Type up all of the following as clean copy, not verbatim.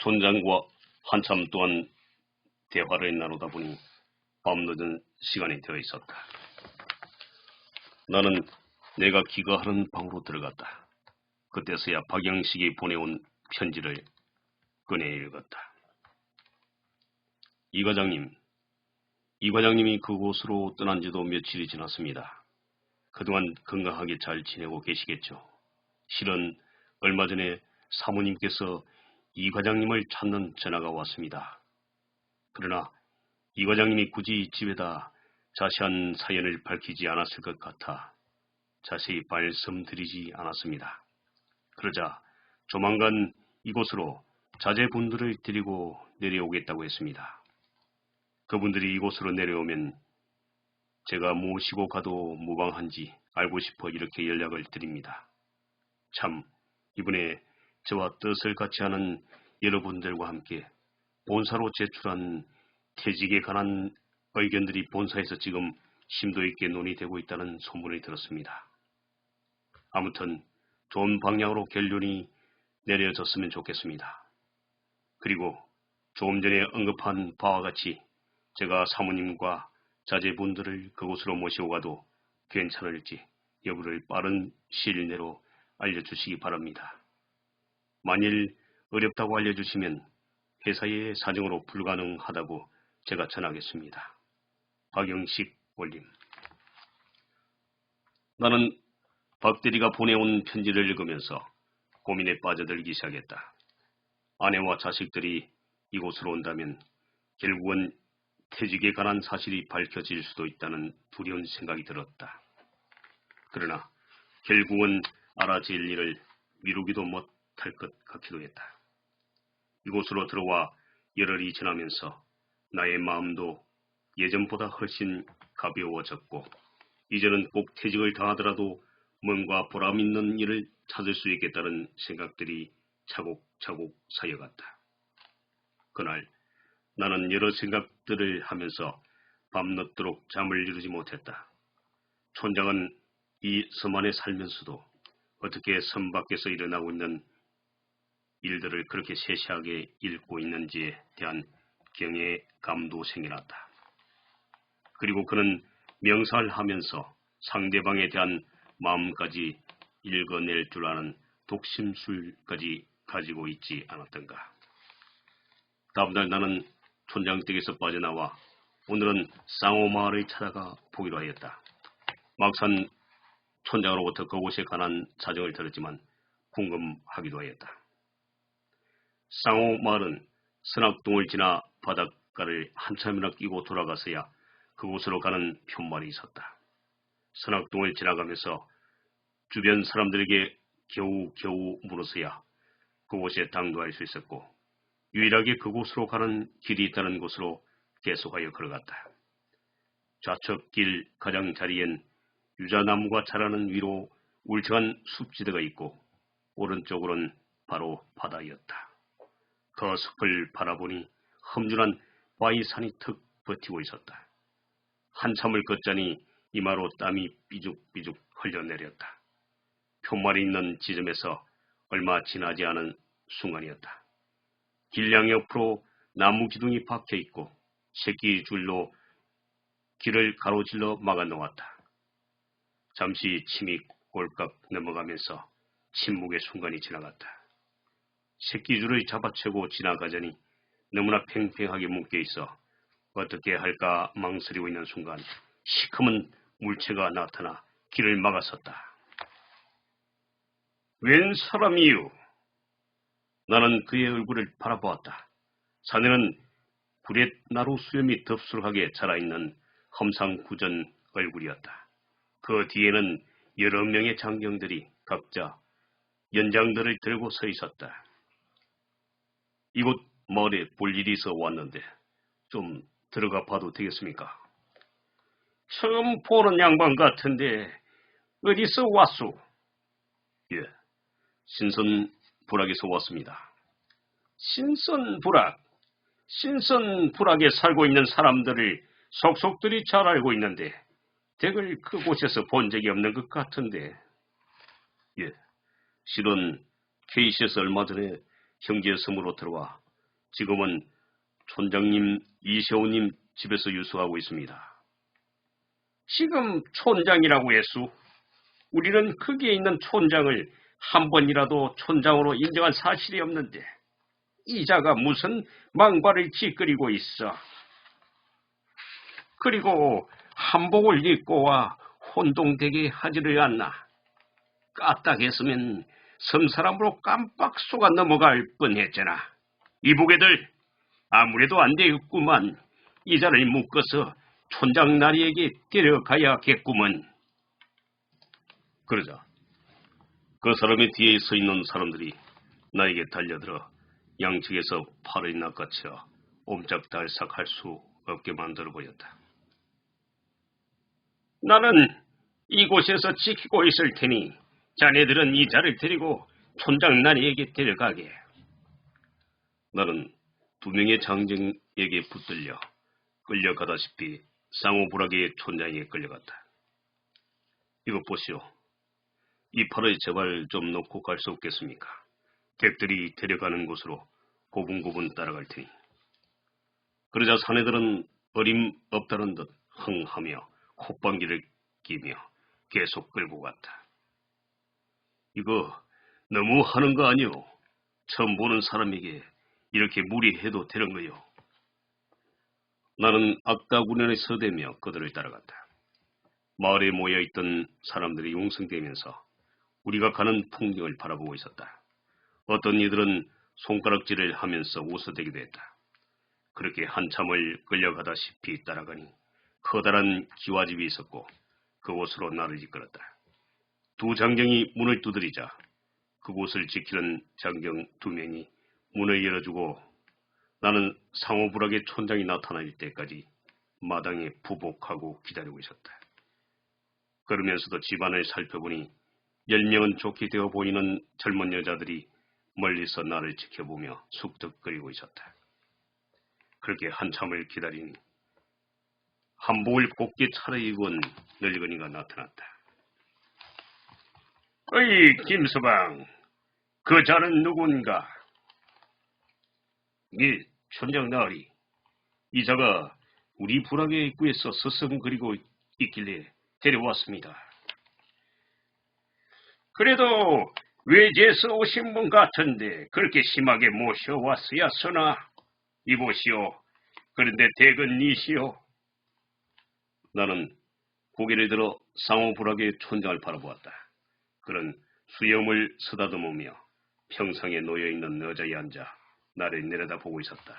촌장과 한참 동안 대화를 나누다 보니 밤늦은 시간이 되어 있었다. 나는 내가 기거하는 방으로 들어갔다. 그때서야 박영식이 보내온 편지를 꺼내 읽었다. 이 과장님이 그곳으로 떠난 지도 며칠이 지났습니다. 그동안 건강하게 잘 지내고 계시겠죠? 실은 얼마 전에 사모님께서 이 과장님을 찾는 전화가 왔습니다. 그러나 이 과장님이 굳이 집에다 자세한 사연을 밝히지 않았을 것 같아 자세히 말씀드리지 않았습니다. 그러자 조만간 이곳으로 자제분들을 데리고 내려오겠다고 했습니다. 그분들이 이곳으로 내려오면 제가 모시고 가도 무방한지 알고 싶어 이렇게 연락을 드립니다. 참 이번에 저와 뜻을 같이 하는 여러분들과 함께 본사로 제출한 퇴직에 관한 의견들이 본사에서 지금 심도 있게 논의되고 있다는 소문을 들었습니다. 아무튼 좋은 방향으로 결론이 내려졌으면 좋겠습니다. 그리고 조금 전에 언급한 바와 같이 제가 사모님과 자제분들을 그곳으로 모시고 가도 괜찮을지 여부를 빠른 시일 내로 알려주시기 바랍니다. 만일 어렵다고 알려주시면 회사의 사정으로 불가능하다고 제가 전하겠습니다. 박영식 올림. 나는 박대리가 보내온 편지를 읽으면서 고민에 빠져들기 시작했다. 아내와 자식들이 이곳으로 온다면 결국은 퇴직에 관한 사실이 밝혀질 수도 있다는 두려운 생각이 들었다. 그러나 결국은 알아질 일을 미루기도 못할 것 같기도 했다. 이곳으로 들어와 열흘이 지나면서 나의 마음도 예전보다 훨씬 가벼워졌고 이제는 꼭 퇴직을 당하더라도 뭔가 보람 있는 일을 찾을 수 있겠다는 생각들이 차곡차곡 쌓여갔다. 그날 나는 여러 생각들을 하면서 밤늦도록 잠을 이루지 못했다. 촌장은 이 섬 안에 살면서도 어떻게 섬 밖에서 일어나고 있는 일들을 그렇게 세세하게 읽고 있는지에 대한 경외감도 생겨났다. 그리고 그는 명상을 하면서 상대방에 대한 마음까지 읽어낼 줄 아는 독심술까지 가지고 있지 않았던가. 다음날 나는 촌장 댁에서 빠져나와 오늘은 쌍호마을을 찾아가 보기로 하였다. 막상 촌장으로부터 그곳에 관한 사정을 들었지만 궁금하기도 하였다. 쌍호마을은 선악동을 지나 바닷가를 한참이나 끼고 돌아가서야 그곳으로 가는 편말이 있었다. 선악동을 지나가면서 주변 사람들에게 겨우 물어서야 그곳에 당도할 수 있었고 유일하게 그곳으로 가는 길이 있다는 곳으로 계속하여 걸어갔다. 좌측길 가장자리엔 유자나무가 자라는 위로 울창한 숲지대가 있고 오른쪽으로는 바로 바다였다. 그 숲을 바라보니 험준한 바위산이 턱 버티고 있었다. 한참을 걷자니 이마로 땀이 삐죽삐죽 흘러내렸다. 편말이 있는 지점에서 얼마 지나지 않은 순간이었다. 길량 옆으로 나무 기둥이 박혀있고 새끼 줄로 길을 가로질러 막아놓았다. 잠시 침이 꼴깍 넘어가면서 침묵의 순간이 지나갔다. 새끼줄을 잡아채고 지나가자니 너무나 팽팽하게 묶여있어 어떻게 할까 망설이고 있는 순간 시커먼 물체가 나타나 길을 막았었다. 웬 사람이유? 나는 그의 얼굴을 바라보았다. 자네는 구렛나루 수염이 덥수룩하게 자라있는 험상궂은 얼굴이었다. 그 뒤에는 여러 명의 장경들이 각자 연장들을 들고 서 있었다. 이곳 마을에 볼 일이 있어 왔는데 좀 들어가 봐도 되겠습니까? 처음 보는 양반 같은데 어디서 왔소? 예, 신선불악에서 왔습니다. 신선불악에 살고 있는 사람들을 속속들이 잘 알고 있는데 댁을 그곳에서 본 적이 없는 것 같은데. 예, 실은 케이시에서 얼마 전에 형제 섬으로 들어와 지금은 촌장님 이시호님 집에서 유수하고 있습니다. 지금 촌장이라고 했수? 우리는 거기에 있는 촌장을 한 번이라도 촌장으로 인정한 사실이 없는데 이자가 무슨 망발을 짓거리고 있어. 그리고 한복을 입고 와 혼동되게 하지를 않나. 까딱했으면 섬사람으로 깜빡 속아 넘어갈 뻔했잖아. 이보게들 아무래도 안 되겠구만. 이자를 묶어서 촌장 나리에게 데려가야겠구먼. 그러자 그 사람의 뒤에 서 있는 사람들이 나에게 달려들어 양측에서 팔을 낚아채어 옴짝달싹 할 수 없게 만들어 보였다. 나는 이곳에서 지키고 있을 테니 자네들은 이자를 데리고 촌장 나리에게 데려가게. 나는 두 명의 장정에게 붙들려 끌려가다시피 쌍호불악의 촌장에게 끌려갔다. 이것 보시오. 이 팔을 제발 좀 놓고 갈 수 없겠습니까? 객들이 데려가는 곳으로 고분고분 따라갈 테니. 그러자 사내들은 어림없다는 듯 흥하며 콧방귀를 끼며 계속 끌고 갔다. 이거 너무 하는 거 아니오? 처음 보는 사람에게 이렇게 무리해도 되는 거요. 나는 악다구년에 서대며 그들을 따라갔다. 마을에 모여있던 사람들이 웅성대면서 우리가 가는 풍경을 바라보고 있었다. 어떤 이들은 손가락질을 하면서 웃어대기도 했다. 그렇게 한참을 끌려가다시피 따라가니 커다란 기와집이 있었고 그곳으로 나를 이끌었다. 두 장경이 문을 두드리자 그곳을 지키는 장경 두 명이 문을 열어주고 나는 상호불악의 촌장이 나타날 때까지 마당에 부복하고 기다리고 있었다. 그러면서도 집안을 살펴보니 10명은 좋게 되어 보이는 젊은 여자들이 멀리서 나를 지켜보며 숙덕거리고 있었다. 그렇게 한참을 기다리니 한복을 곱게 차려입은 늙은이가 나타났다. 어이, 김서방, 그 자는 누군가? 예, 촌장 나으리. 이자가 우리 불악의 입구에서 서성거리고 있길래 데려왔습니다. 그래도 외지에서 오신 분 같은데 그렇게 심하게 모셔왔어야 서나. 이보시오. 그런데 대근이시오. 나는 고개를 들어 상호불악의 촌장을 바라보았다. 그는 수염을 쓰다듬으며 평상에 놓여있는 의자에 앉아 나를 내려다보고 있었다.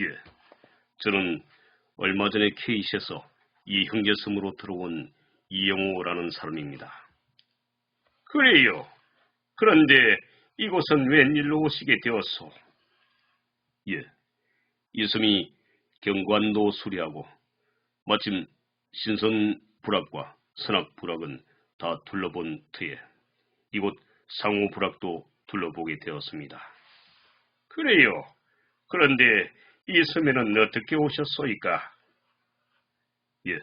예, 저는 얼마 전에 케이시에서 이 형제섬으로 들어온 이영호라는 사람입니다. 그래요. 그런데 이곳은 웬일로 오시게 되었소? 예, 이 섬이 경관도 수리하고 마침 신선불악과 선악불악은 다 둘러본 터에 이곳 상호불악도 둘러보게 되었습니다. 그래요. 그런데 이 섬에는 어떻게 오셨소이까? 예,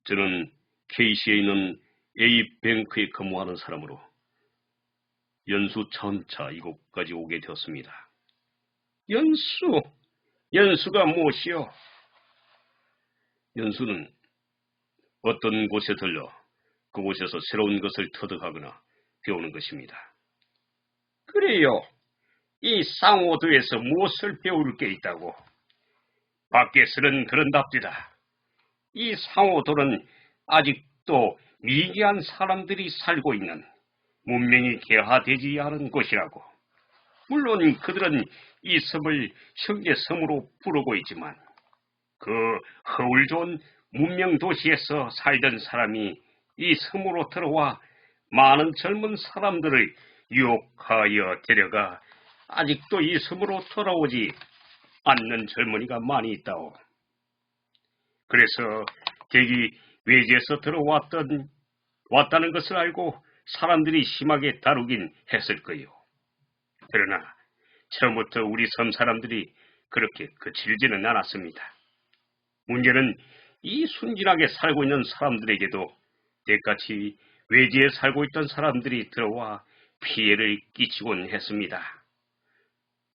저는 케이시에 있는 A뱅크에 근무하는 사람으로 연수 차원차 이곳까지 오게 되었습니다. 연수가 무엇이요? 연수는 어떤 곳에 들러 그곳에서 새로운 것을 터득하거나 배우는 것입니다. 그래요. 이 상호도에서 무엇을 배울 게 있다고? 밖에서는 그런답니다. 이 상호도는 아직도 미개한 사람들이 살고 있는 문명이 개화되지 않은 곳이라고. 물론 그들은 이 섬을 형제섬으로 부르고 있지만 그 허울 좋은 문명 도시에서 살던 사람이 이 섬으로 들어와 많은 젊은 사람들을 유혹하여 데려가 아직도 이 섬으로 돌아오지 않는 젊은이가 많이 있다오. 그래서 대기 외지에서 왔다는 것을 알고 사람들이 심하게 다루긴 했을 거요. 그러나 처음부터 우리 섬 사람들이 그렇게 거칠지는 않았습니다. 문제는 이 순진하게 살고 있는 사람들에게도 때같이 외지에 살고 있던 사람들이 들어와 피해를 끼치곤 했습니다.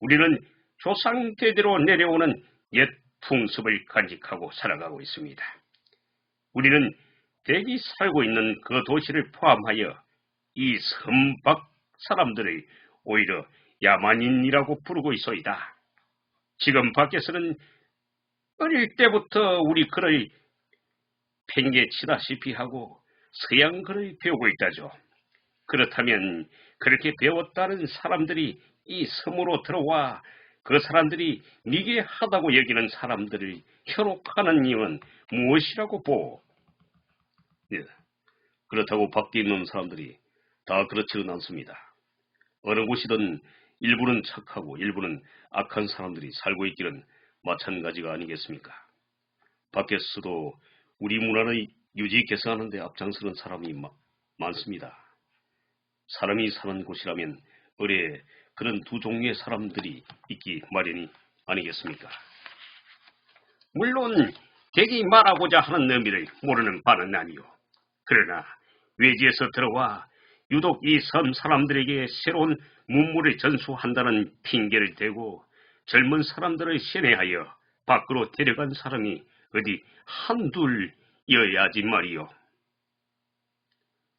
우리는 조상 대대로 내려오는 옛 풍습을 간직하고 살아가고 있습니다. 우리는 대기 살고 있는 그 도시를 포함하여 이 섬 밖 사람들을 오히려 야만인이라고 부르고 있소이다. 지금 밖에서는 어릴 때부터 우리 글을 팽개치다시피 하고 서양 글을 배우고 있다죠. 그렇다면 그렇게 배웠다는 사람들이 이 섬으로 들어와 그 사람들이 미개하다고 여기는 사람들을 현혹하는 이유는 무엇이라고 보오? 예, 그렇다고 밖에 있는 사람들이 다 그렇지는 않습니다. 어느 곳이든 일부는 착하고 일부는 악한 사람들이 살고 있기는 마찬가지가 아니겠습니까? 밖에서도 우리 문화를 유지 개선하는 데 앞장서는 사람이 많습니다. 사람이 사는 곳이라면 의뢰에 그런 두 종류의 사람들이 있기 마련이 아니겠습니까? 물론 대기 말하고자 하는 의미를 모르는 바는 아니오. 그러나 외지에서 들어와 유독 이 섬 사람들에게 새로운 문물을 전수한다는 핑계를 대고 젊은 사람들을 세뇌하여 밖으로 데려간 사람이 어디 한둘이어야지 말이오.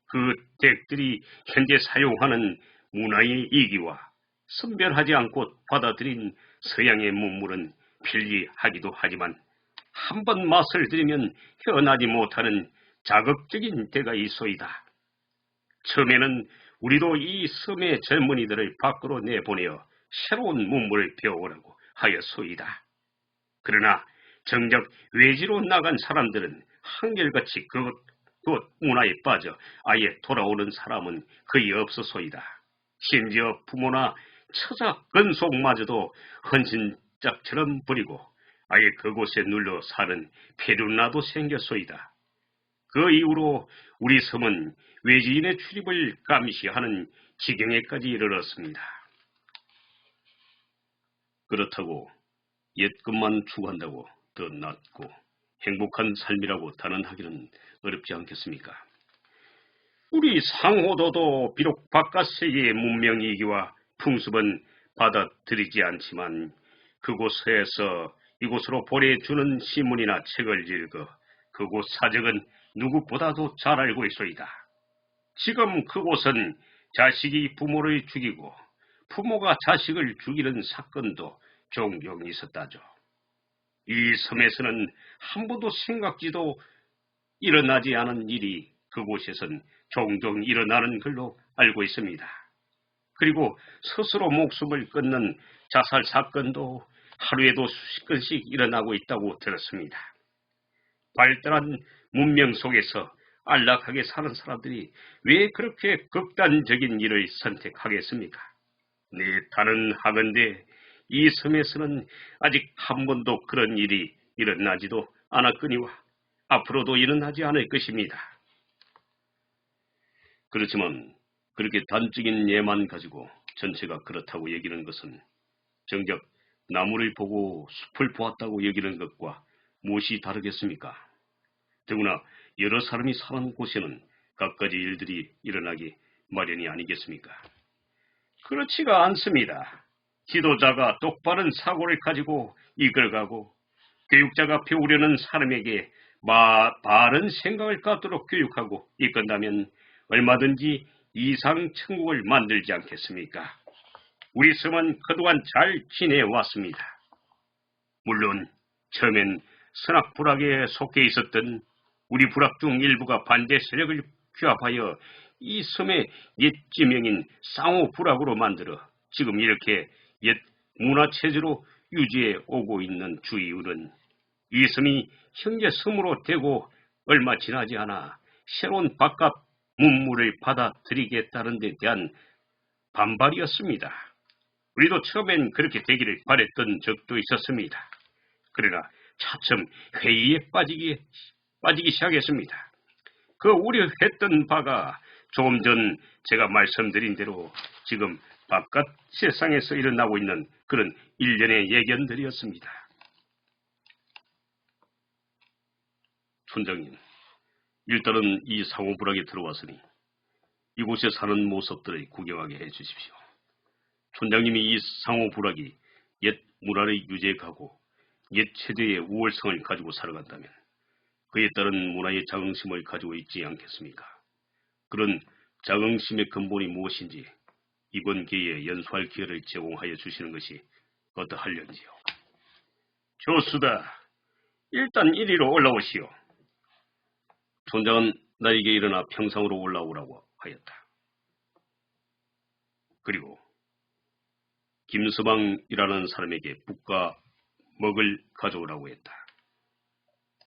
그 댁들이 현재 사용하는 문화의 이기와 선별하지 않고 받아들인 서양의 문물은 편리하기도 하지만 한번 맛을 들이면 헤어나지 못하는 자극적인 데가 있소이다. 처음에는 우리도 이 섬의 젊은이들을 밖으로 내보내어 새로운 문물을 배워오라고 하였소이다. 그러나 정작 외지로 나간 사람들은 한결같이 그곳 문화에 빠져 아예 돌아오는 사람은 거의 없어소이다. 심지어 부모나 처자 근속마저도 헌신짝처럼 부리고 아예 그곳에 눌러 사는 페루나도 생겼소이다. 그 이후로 우리 섬은 외지인의 출입을 감시하는 지경에까지 이르렀습니다. 그렇다고 옛 것만 추구한다고 더 낫고 행복한 삶이라고 단언하기는 어렵지 않겠습니까? 우리 상호도도 비록 바깥 세계의 문명이기와 풍습은 받아들이지 않지만 그곳에서 이곳으로 보내주는 신문이나 책을 읽어 그곳 사정은 누구보다도 잘 알고 있소이다. 지금 그곳은 자식이 부모를 죽이고 부모가 자식을 죽이는 사건도 종종 있었다죠. 이 섬에서는 한 번도 생각지도 일어나지 않은 일이 그곳에선 종종 일어나는 걸로 알고 있습니다. 그리고 스스로 목숨을 끊는 자살 사건도 하루에도 수십 건씩 일어나고 있다고 들었습니다. 발달한 문명 속에서 안락하게 사는 사람들이 왜 그렇게 극단적인 일을 선택하겠습니까? 네, 다른 하건대 이 섬에서는 아직 한 번도 그런 일이 일어나지도 않았거니와 앞으로도 일어나지 않을 것입니다. 그렇지만 그렇게 단적인 예만 가지고 전체가 그렇다고 여기는 것은 정작 나무를 보고 숲을 보았다고 여기는 것과 무엇이 다르겠습니까? 더구나 여러 사람이 사는 곳에는 갖가지 일들이 일어나기 마련이 아니겠습니까? 그렇지가 않습니다. 지도자가 똑바른 사고를 가지고 이끌어가고 교육자가 배우려는 사람에게 바른 생각을 갖도록 교육하고 이끈다면 얼마든지 이상 천국을 만들지 않겠습니까? 우리 섬은 그동안 잘 지내왔습니다. 물론 처음엔 선악불악에 속해 있었던 우리 불악 중 일부가 반대 세력을 규합하여 이 섬의 옛 지명인 쌍호불악으로 만들어 지금 이렇게 옛 문화체제로 유지해 오고 있는 주 이유는 이 섬이 형제 섬으로 되고 얼마 지나지 않아 새로운 바깥 문물을 받아들이겠다는 데 대한 반발이었습니다. 우리도 처음엔 그렇게 되기를 바랬던 적도 있었습니다. 그러나 차츰 회의에 빠지기 시작했습니다. 그 우려했던 바가 조금 전 제가 말씀드린 대로 지금 바깥 세상에서 일어나고 있는 그런 일련의 예견들이었습니다. 촌장님, 일단은 이 상호불악에 들어왔으니 이곳에 사는 모습들을 구경하게 해주십시오. 촌장님이 이 상호불악이 옛 문화를 유지해가고 옛 체제의 우월성을 가지고 살아간다면 그에 따른 문화의 자긍심을 가지고 있지 않겠습니까? 그런 자긍심의 근본이 무엇인지 이번 기회에 연수할 기회를 제공하여 주시는 것이 어떠하련지요? 좋수다. 일단 이리로 올라오시오. 촌장은 나에게 일어나 평상으로 올라오라고 하였다. 그리고 김서방이라는 사람에게 붓과 먹을 가져오라고 했다.